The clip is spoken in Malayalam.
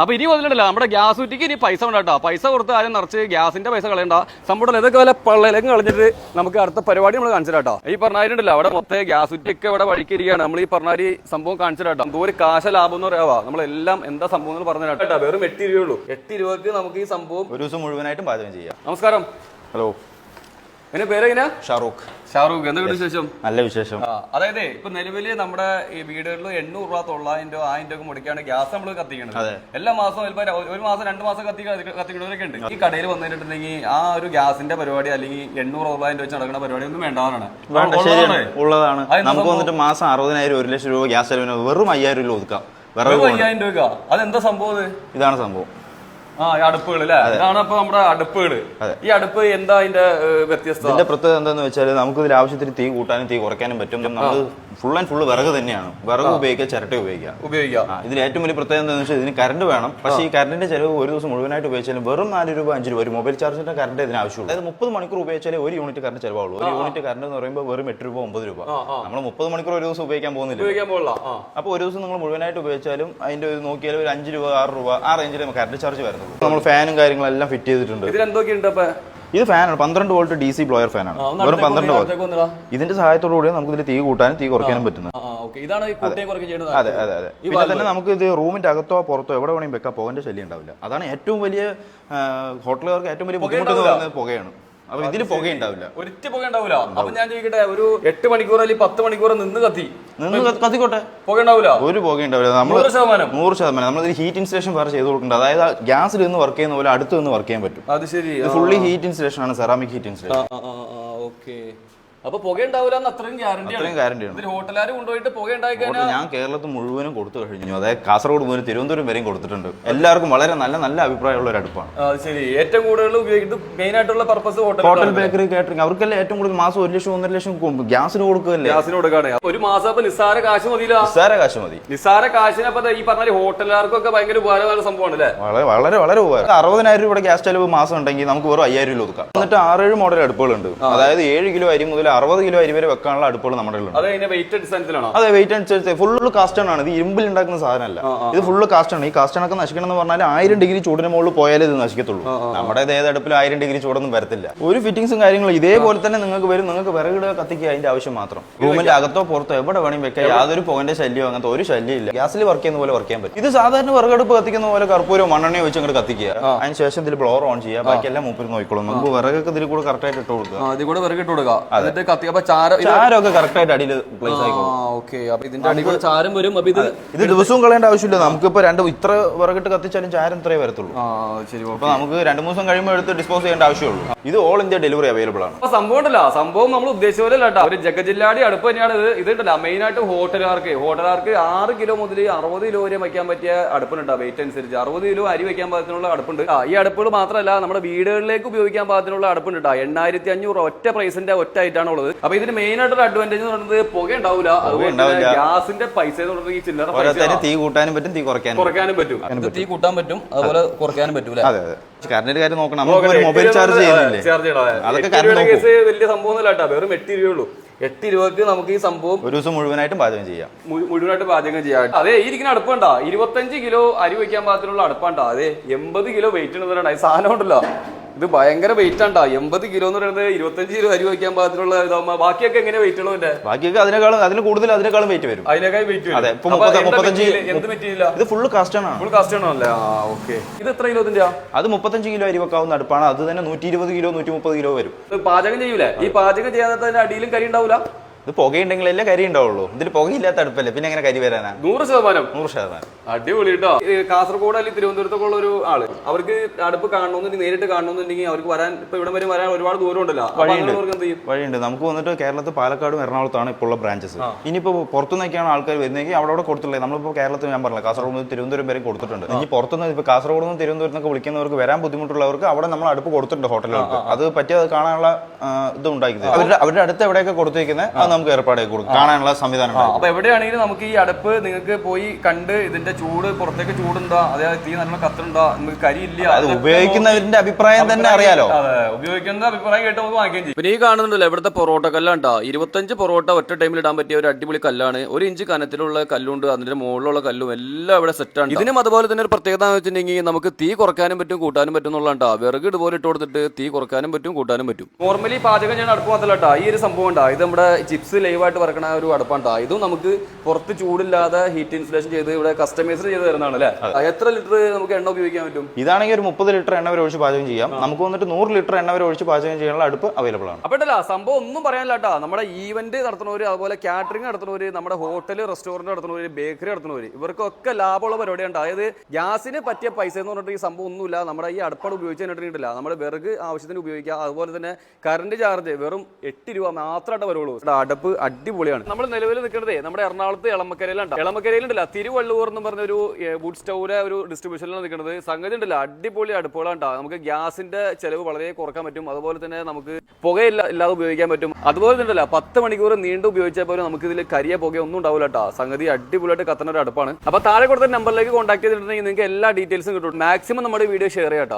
അപ്പോൾ ഇനി മുതലുണ്ടല്ലോ നമ്മുടെ ഗ്യാസ് കുറ്റിക്ക് ഇനി പൈസ വേണ്ട. പൈസ കൊടുത്ത് ആരും നിറച്ച് ഗ്യാസിന്റെ പൈസ കളയണ്ട. സംഭവം ഇതൊക്കെ വല്ല പള്ളയിലേക്ക് കളഞ്ഞിട്ട് നമുക്ക് അടുത്ത പരിപാടി നമ്മൾ കാണിച്ചിട്ടോ. ഈ പറഞ്ഞാലുണ്ടല്ലോ അവിടെ മൊത്തം ഗ്യാസ് കുറ്റിയൊക്കെ ഇവിടെ വഴിക്കിരിക്കുകയാണ്. നമ്മൾ ഈ പറഞ്ഞ സംഭവം കാണിച്ചിട്ടോ. എന്തോ ഒരു കാശ ലാഭം എന്ന് പറയാവാ. നമ്മളെല്ലാം എന്താ സംഭവം എന്ന് പറഞ്ഞു കേട്ടോ. വെറും 8 രൂപയുള്ളൂ. 8 രൂപക്ക് നമുക്ക് ഈ സംഭവം ഒരു ദിവസം മുഴുവനായിട്ടും പാചകം ചെയ്യാം. നമസ്കാരം. ഹലോ. എന്റെ പേരെങ്ങനെയാ? ഷാറൂഖ്. എന്തൊക്കെ വിശേഷം? നല്ല വിശേഷം. അതായത് ഇപ്പൊ നിലവില് നമ്മുടെ ഈ വീടുകളിൽ 800 രൂപ 900 രൂപ 1000 രൂപ മുടക്കിയാണ് ഗ്യാസ് നമ്മൾ കത്തിക്കുന്നത്. എല്ലാ മാസവും ഒരു മാസം 2 മാസം കത്തിക്കുന്നവരൊക്കെ ഉണ്ട്. ഈ കടയിൽ വന്നിട്ടുണ്ടെങ്കിൽ ആ ഒരു ഗ്യാസിന്റെ പരിപാടി അല്ലെങ്കിൽ 800 900 വെച്ച് നടക്കുന്ന പരിപാടി ഒന്നും വേണ്ടതാണ്. ഉള്ളതാണ്. നമുക്ക് വന്നിട്ട് മാസം 60,000 1 ലക്ഷം രൂപ ഗ്യാസ് ചെലവിന് വെറും 5000 രൂപ ഒതുക്കാം. 5000 രൂപ. അതെന്താ സംഭവം? ഇതാണ് സംഭവം. അടുപ്പുകൾ അല്ലേ? ഇതാണ് ഇപ്പൊ നമ്മുടെ അടുപ്പുകള്. ഈ അടുപ്പ് എന്താ അതിന്റെ വ്യത്യസ്തത? ഇതിന്റെ പ്രത്യേകത എന്താന്ന് വെച്ചാൽ നമുക്ക് ഇതിൽ ആവശ്യത്തിന് തീ കൂട്ടാനും തീ കുറയ്ക്കാനും പറ്റും. നമ്മൾ ഫുൾ ആൻഡ് ഫുള്ള് വിറക് തന്നെയാണ്. വിറക് ഉപയോഗിക്കുക, ചിരട്ട ഉപയോഗിക്കാം. ഇതിൽ ഏറ്റവും വലിയ പ്രത്യേകത എന്താണെന്ന് വെച്ചാൽ ഇതിന് കറണ്ട് വേണം. പക്ഷേ ഈ കറണ്ടിന്റെ ചെലവ് ഒരു ദിവസം മുഴുവനായിട്ട് ഉപയോഗിച്ചാലും വെറും 4 രൂപ 5 രൂപ ഒരു മൊബൈൽ ചാർജിന്റെ കറണ്ട് ഇതിന് ആവശ്യമുള്ളൂ. അതായത് 30 മണിക്കൂർ ഉപയോഗിച്ചാലേ ഒരു യൂണിറ്റ് കറണ്ട് ചെലവാകുള്ളൂ. ഒരു യൂണിറ്റ് കറണ്ട് എന്ന് പറയുമ്പോൾ വെറും 8 രൂപ 9 രൂപ. നമ്മൾ 30 മണിക്കൂർ ഒരു ദിവസം ഉപയോഗിക്കാൻ പോകുന്നില്ല. അപ്പോൾ ഒരു ദിവസം നിങ്ങൾ മുഴുവനായിട്ട് ഉപയോഗിച്ചാലും അതിന്റെ ഒരു നോക്കിയാലും ഒരു 5 രൂപ 6 രൂപ ആ റേഞ്ചിൽ കറണ്ട് ചാർജ് വരുന്നുള്ളൂ. നമ്മൾ ഫാനും കാര്യങ്ങളെല്ലാം ഫിറ്റ് ചെയ്തിട്ടുണ്ട്. ഇത് ഫാനാണ് 12 വോൾട്ട് DC ബ്ലോയർ ഫാനാണ്. വെറും 12 വോൾട്ട്. ഇതിന്റെ സഹായത്തോടുകൂടി നമുക്ക് ഇതിൽ തീ കൂട്ടാനും തീ കുറയ്ക്കാനും പറ്റുന്നത്. അതെ അതെ അതെ. പിന്നെ തന്നെ നമുക്ക് ഇത് റൂമിന്റെ അകത്തോ പുറത്തോ എവിടെ വേണമെങ്കിൽ വെക്കാം. പുകന്റെ ശല്യം ഉണ്ടാവില്ല. അതാണ് ഏറ്റവും വലിയ ഹോട്ടലുകാർക്ക് ഏറ്റവും വലിയ ബുദ്ധിമുട്ട് എന്ന് പറയുന്നത് പുകയാണ്. അപ്പൊ ഇതിൽ പുക ഉണ്ടാവില്ല. ഒരിറ്റ് പുക ഉണ്ടാവില്ല. അപ്പൊ ഞാൻ ചോദിക്കട്ടെ, ഒരു 8 മണിക്കൂർ അല്ലെങ്കിൽ 10 മണിക്കൂർ നിന്ന് കത്തിക്കോട്ടെ, പുക ഉണ്ടാവില്ല. ഒരു പുക ഉണ്ടാവില്ല. നമ്മൾ 100% നമ്മൾ ഹീറ്റ് ഇൻസ്റ്റലേഷൻ വേറെ ചെയ്ത് കൊടുക്കേണ്ടത്. അതായത് ഗ്യാസിൽ നിന്ന് വർക്ക് ചെയ്യുന്ന പോലെ അടുത്ത് നിന്ന് വർക്ക് ചെയ്യാൻ പറ്റും. അത് ശരി. ഫുള്ളി ഹീറ്റ് ഇൻസ്റ്റലേഷൻ ആണ്, സെറാമിക് ഹീറ്റ് ഇൻസ്റ്റലേഷൻ. അപ്പൊ പുക ഉണ്ടാവില്ല. അത്രയും ഗ്യാരണ്ടിയാണ്. ഹോട്ടലുകാർ കൊണ്ടുപോയിട്ട് പുക ഉണ്ടായി കഴിഞ്ഞാൽ ഞാൻ കേരളത്തിൽ മുഴുവനും കൊടുത്തു കഴിഞ്ഞു. അതായത് കാസർഗോഡ് മുതൽ തിരുവനന്തപുരം വരെയും കൊടുത്തിട്ടുണ്ട്. എല്ലാവർക്കും വളരെ നല്ല നല്ല അഭിപ്രായമുള്ള ഒരു അടുപ്പാണ്. ശരി. ഏറ്റവും കൂടുതൽ ഉപയോഗിക്കുന്നത് മെയിൻ ആയിട്ടുള്ള പർപ്പസ് ഹോട്ടൽ, ബേക്കറി, കാറ്ററിംഗ് അവർക്കെല്ലാം ഏറ്റവും കൂടുതൽ മാസം 1 ലക്ഷം 1.5 ലക്ഷം ഗ്യാസിന് കൊടുക്കുകയല്ലേ. ഒരു മാസം അപ്പൊ നിസ്സാര കാശ് മതി. നിസ്സാര കാശിന് അപ്പൊ ഈ പറഞ്ഞ ഹോട്ടലുകാർക്കൊക്കെ ഭയങ്കര ഉപകാരമായ സംഭവമാണ് അല്ലേ? വളരെ വളരെ ഉപകാരം. 60,000 രൂപയുടെ ഗ്യാസ് ചെലവ് മാസം ഉണ്ടെങ്കിൽ നമുക്ക് വെറും 5000 രൂപ ഒതുക്കാം. എന്നിട്ട് 6-7 മോഡൽ അടുപ്പുകളുണ്ട്. അതായത് 7 കിലോ അരി മുതൽ 60 കിലോ അരി വരെ വെക്കാനുള്ള അടുപ്പുകൾ നമ്മുടെ ഉണ്ട്. അതെ, വെയിറ്റ് അനുസരിച്ച് ഫുള്ള് കാസ്റ്റൺ ആണ്. ഇത് ഇരുമ്പിൽ ഉണ്ടാക്കുന്ന സാധനമല്ല. ഇത് ഫുള്ള് കാസ്റ്റൺ. ഈ കാസ്റ്റൺ ഒക്കെ നശിക്കണം എന്ന് പറഞ്ഞാൽ 1000 ഡിഗ്രി ചൂടിന് മുകളിൽ പോയാലേ ഇത് നശിക്കത്തുള്ളൂ. നമ്മുടെ ഏത് അടുപ്പിൽ 1000 ഡിഗ്രി ചൂടൊന്നും വരത്തില്ല. ഒരു ഫിറ്റിംഗ്സും കാര്യങ്ങളും ഇതേപോലെ തന്നെ നിങ്ങൾക്ക് വരും. നിങ്ങൾക്ക് വിറകിടുക, കത്തിക്കുക, അതിന്റെ ആവശ്യം മാത്രം. റൂമിന്റെ അകത്തോ പുറത്തോ എവിടെ വേണമെങ്കിൽ വെക്കാം. യാതൊരു പുകന്റെ ശല്യം അങ്ങനത്തെ ഒരു ശല്യം ഇല്ല. ഗ്യാസിൽ വർക്ക് ചെയ്യുന്ന പോലെ വർക്ക് ചെയ്യാൻ പറ്റും. ഇത് സാധാരണ വിറകടുപ്പ് കത്തിക്കുന്ന പോലെ കർപ്പൂരോ മണ്ണെണ്ണയോ വെച്ച് അങ്ങോട്ട് കത്തിക്കുക. അതിന് ശേഷം ഇതിൽ ബ്ലോർ ഓൺ ചെയ്യുക. ബാക്കിയെല്ലാം മൂപ്പര് നോക്കിക്കോളും. നമുക്ക് വിറകൊക്കെ ഇതിൽ കൂടെ കറക്റ്റ് ആയിട്ട് ഇട്ട് കൊടുക്കുക. ചാരമൊക്കെ കറക്റ്റ് ആയിട്ട് അടിയിൽ പ്ലേസ് ആയിക്കോളും. ഇത് ദിവസവും കളയേണ്ട ആവശ്യമില്ല. നമുക്കിപ്പോ ഇത്ര വിറകിട്ട് കത്തിച്ചാലും ചാരം ഇത്രേ വരത്തുള്ളൂ. അപ്പൊ നമുക്ക് 2-3 ദിവസം കഴിയുമ്പോൾ എടുത്ത് ഡിസ്പോസ് ചെയ്യേണ്ട ആവശ്യമുള്ളൂ. ഇത് ഓൾ ഇന്ത്യ ഡെലിവറി അവൈലബിൾ ആണ്. സംഭവം നമ്മൾ ഉദ്ദേശിച്ച പോലെ അല്ല. ഒരു ജഗജില്ലാടി അടുപ്പ് തന്നെയാണ് ഇത്. ഇതല്ല മെയിൻ ആയിട്ട് ഹോട്ടലുകാർക്ക് 6 കിലോ മുതൽ 60 കിലോ വരെ വയ്ക്കാൻ പറ്റിയ അടുപ്പുണ്ട്. വെയിറ്റ് അനുസരിച്ച് 60 കിലോ അരി വയ്ക്കാൻ പാകത്തിനുള്ള അടുപ്പുണ്ട്. ഈ അടുപ്പുകൾ മാത്രമല്ല, നമ്മുടെ വീടുകളിലേക്ക് ഉപയോഗിക്കാൻ പാകത്തിനുള്ള അടുപ്പുണ്ട്. 8500 ഒറ്റ പ്രൈസിന്റെ ഒറ്റ ആയിട്ടാണ് ഉള്ളത്. അപ്പൊ ഇതിന് മെയിൻ ആയിട്ട് അഡ്വാൻറ്റേജ് എന്ന് പറയുന്നത് പുക ഉണ്ടാവില്ല. ഗ്യാസിന്റെ പൈസ എന്ന് പറഞ്ഞാൽ ഈ ചില്ലറ പൈസ തീ കൂട്ടാനും പറ്റും, തീ കുറയ്ക്കാനും പറ്റും. തീ കൂട്ടാൻ പറ്റും, അതുപോലെ കുറയ്ക്കാനും പറ്റും. കറണ്ടിന്റെ കാര്യം നോക്കണം. മൊബൈൽ ചാർജ് വലിയ സംഭവം ഒന്നുമില്ല. വെറും 8 രൂപയുള്ളൂ. 8 രൂപക്ക് നമുക്ക് ഈ സംഭവം ഒരു ദിവസം മുഴുവനായിട്ടും പാചകം ചെയ്യാം. അതെ, ഈ ഇരിക്കുന്ന അടുപ്പുണ്ട 25 കിലോ അരി വയ്ക്കാൻ പാകത്തിനുള്ള അടുപ്പാണ്ട. അതെ, 80 കിലോ വെയിറ്റ് ഉണ്ടെന്നുണ്ട്. ഈ സാധനം ഉണ്ടല്ലോ, ഇത് ഭയങ്കര വെയിറ്റ് ആണ്ടാ. 80 കിലോ എന്ന് പറയുന്നത് 25 കിലോ അരി വയ്ക്കാൻ പാകത്തിനുള്ള ഇതാവുമ്പോ ബാക്കിയൊക്കെ എങ്ങനെ വെയിറ്റ് ഉള്ളതിന്റെ ബാക്കിയൊക്കെ അതിന് കൂടുതൽ അതിനേക്കാളും വെയിറ്റ് വരും. എന്ത് പറ്റിയില്ല. ഇത് ഫുള്ള് കാസ്റ്റൺ അല്ലേ? ഇത് എത്ര കിലോ ഇതിന്റെ? അത് 35 കിലോ അരി വെക്കാവുന്ന അടുപ്പാണ്. അത് തന്നെ 120 കിലോ 130 കിലോ വരും. പാചകം ചെയ്യൂലേ? ഈ പാചകം ചെയ്യാത്ത അടിയിലും കരി ഉണ്ടാവൂല. ഇത് പുകയുണ്ടെങ്കിലല്ലേ കരി ഉണ്ടാവുള്ളൂ. ഇതിൽ പുകയില്ലാത്ത അടുപ്പല്ലേ, പിന്നെ എങ്ങനെ കരി വരാനാ? 100%. അടിപൊളി കേട്ടോ. കാസർഗോഡ് അല്ലെങ്കിൽ തിരുവനന്തപുരത്തൊക്കെ ഉള്ള ഒരു ആള്, അവർക്ക് അടുപ്പ് കാണണമെന്നുണ്ടെങ്കിൽ നേരിട്ട് കാണണമെന്നുണ്ടെങ്കിൽ അവർക്ക് വരാൻ ഇപ്പൊ ഇവിടെ വരെ വരാൻ ഒരുപാട് ദൂരം ഉണ്ടല്ലോ. വഴിയുണ്ട്. നമുക്ക് വന്നിട്ട് കേരളത്തിൽ പാലക്കാടും എറണാകുളത്താണ് ഇപ്പോൾ ഉള്ള ബ്രാഞ്ചസ്. ഇനിയിപ്പോ പുറത്തുനിന്നൊക്കെയാണ് ആൾക്കാർ വരുന്നെങ്കിൽ അവിടെ കൊടുത്തില്ലേ. നമ്മളിപ്പോ കേരളത്തിൽ ഞാൻ പറഞ്ഞില്ല, കാസർഗോഡ് നിന്ന് തിരുവനന്തപുരം വരെ കൊടുത്തിട്ടുണ്ട്. ഇനി പുറത്തുനിന്ന് ഇപ്പൊ കാസർഗോഡ് നിന്ന് തിരുവനന്തപുരത്തൊക്കെ വിളിക്കുന്നവർക്ക് വരാൻ ബുദ്ധിമുട്ടുള്ളവർക്ക് അവിടെ നമ്മൾ അടുപ്പ് കൊടുത്തിട്ടുണ്ട് ഹോട്ടലുകൾക്ക്. അത് പറ്റിയത് കാണാനുള്ള ഇത് ഉണ്ടാക്കി അവരുടെ അടുത്ത് എവിടെയൊക്കെ കൊടുത്തിരിക്കുന്നത് അത് നമുക്ക് ഏർപ്പാടാക്കി കൊടുക്കും, കാണാനുള്ള സംവിധാനം ഉണ്ടാക്കി. അപ്പൊ എവിടെയാണെങ്കിലും നമുക്ക് ഈ അടുപ്പ് നിങ്ങൾക്ക് പോയി കണ്ട് ഇതിന്റെ ചൂട് പുറത്തേക്ക് ചൂടുണ്ടോ, അതായത് തീ നല്ല കത്തുണ്ടോ, നമുക്ക് കരിയില്ല, അത് ഉപയോഗിക്കുന്നവരുടെ അഭിപ്രായം തന്നെ അറിയാലോ. ഉപയോഗിക്കുന്ന അഭിപ്രായം കേട്ട് നമുക്ക് വാങ്ങിക്കുകയും ചെയ്യും. പിന്നെ ഈ കാണുന്നുണ്ടല്ലോ ഇവിടുത്തെ പൊറോട്ട കല്ലാണ്ടാ, 25 പൊറോട്ട ഒറ്റ ടൈമിൽ ഇടാൻ പറ്റിയ ഒരു അടിപൊളി കല്ലാണ്. 1 ഇഞ്ച് കനത്തിലുള്ള കല്ലുണ്ട്, അതിന്റെ മുകളിലുള്ള കല്ലും എല്ലാം ഇവിടെ സെറ്റാണ്. ഇതിനും അതുപോലെ തന്നെ ഒരു പ്രത്യേകത എന്ന് വെച്ചിട്ടുണ്ടെങ്കിൽ നമുക്ക് തീ കുറയ്ക്കാനും പറ്റും കൂട്ടാനും പറ്റും എന്നുള്ളതാ. വിറക് ഇതുപോലെ ഇട്ട് കൊടുത്തിട്ട് തീ കുറയ്ക്കാനും പറ്റും കൂട്ടാനും പറ്റും. നോർമലി പാചകം ചെയ്യാൻ അടുപ്പ് മാത്രമല്ല ഈ ഒരു സംഭവം ഉണ്ടാ, ഇത് നമ്മുടെ ചിപ്സ് ലൈവായിട്ട് വറക്കണ ഒരു അടുപ്പാണ്ടാ. ഇതും നമുക്ക് പുറത്ത് ചൂടില്ലാതെ ഹീറ്റ് ഇൻസുലേഷൻ ചെയ്ത് ഇവിടെ കസ്റ്റമൈസ് ചെയ്ത് തരുന്നതാണ് അല്ലേ. എത്ര ലിറ്റർ നമുക്ക് എണ്ണ ഉപയോഗിക്കാൻ പറ്റും? ഇതാണെങ്കിൽ ഒരു 30 ലിറ്റർ എണ്ണ വരെ ഒഴിച്ച് പാചകം ചെയ്യാം. നമുക്ക് വന്നിട്ട് 100 ലിറ്റർ എണ്ണ വരെ ഒഴിച്ച് പാചകം ചെയ്യാനുള്ള അടുപ്പ് അവൈലബിൾ ആണ്. അപ്പൊ സംഭവം ഒന്നും പറയാനില്ല കേട്ടോ. നമ്മുടെ ഈവന്റ് നടത്തുന്നവര്, അതുപോലെ കാറ്ററിംഗ് നടത്തുന്നവര്, നമ്മുടെ ഹോട്ടൽ റെസ്റ്റോറന്റ് നടത്തുന്നവര്, ബേക്കറി നടത്തുന്നവര്, ഇവർക്കൊക്കെ ലാഭമുള്ള പരിപാടിയാണ്. അതായത് ഗ്യാസിന് പറ്റിയ പൈസ എന്ന് പറഞ്ഞിട്ട് ഈ സംഭവം ഒന്നുമില്ല. നമ്മുടെ ഈ അടുപ്പാട് ഉപയോഗിച്ചിട്ടില്ല, നമ്മുടെ വിറക് ആവശ്യത്തിന് ഉപയോഗിക്കാം. അതുപോലെ തന്നെ കറണ്ട് ചാർജ് വെറും 8 രൂപ മാത്രമായിട്ട് വരുള്ളൂ. അടുപ്പ് അടിപൊളിയാണ്. നമ്മൾ നിലവിൽ നിൽക്കുന്നത് നമ്മുടെ എറണാകുളത്ത് എളമക്കരയിലാണ്. എളമക്കരയിലുണ്ടല്ല തിരുവള്ളൂർ എന്ന് പറഞ്ഞ ഒരു വുഡ് സ്റ്റൗവിലെ ഒരു ഡിസ്ട്രിബ്യൂഷനിലാണ് നിൽക്കുന്നത്. സംഗതി ഉണ്ടല്ല അടിപൊളി അടുപ്പുകളാണ്. നമുക്ക് ഗ്യാസിന്റെ ചെലവ് വളരെ കുറക്കാൻ പറ്റും. അതുപോലെ തന്നെ നമുക്ക് പുകയില്ലാതെ ഉപയോഗിക്കാൻ പറ്റും. അതുപോലെ തന്നെ 10 മണിക്കൂർ നീണ്ടു ഉപയോഗിച്ചാൽ പോലും നമുക്ക് ഇതിൽ കരിയ പുക ഒന്നും ഉണ്ടാവില്ല കേട്ടോ. സംഗതി അടിപൊളിയായിട്ട് കത്തുന്ന ഒരു അടുപ്പാണ്. അപ്പൊ താഴെ കൊടുത്ത നമ്പറിലേക്ക് കോൺടാക്ട് ചെയ്തിട്ടുണ്ടെങ്കിൽ നിങ്ങൾക്ക് എല്ലാ ഡീറ്റെയിൽസും കിട്ടും. മാക്സിമം നമ്മുടെ വീഡിയോ ഷെയർ ചെയ്യാം കേട്ടോ.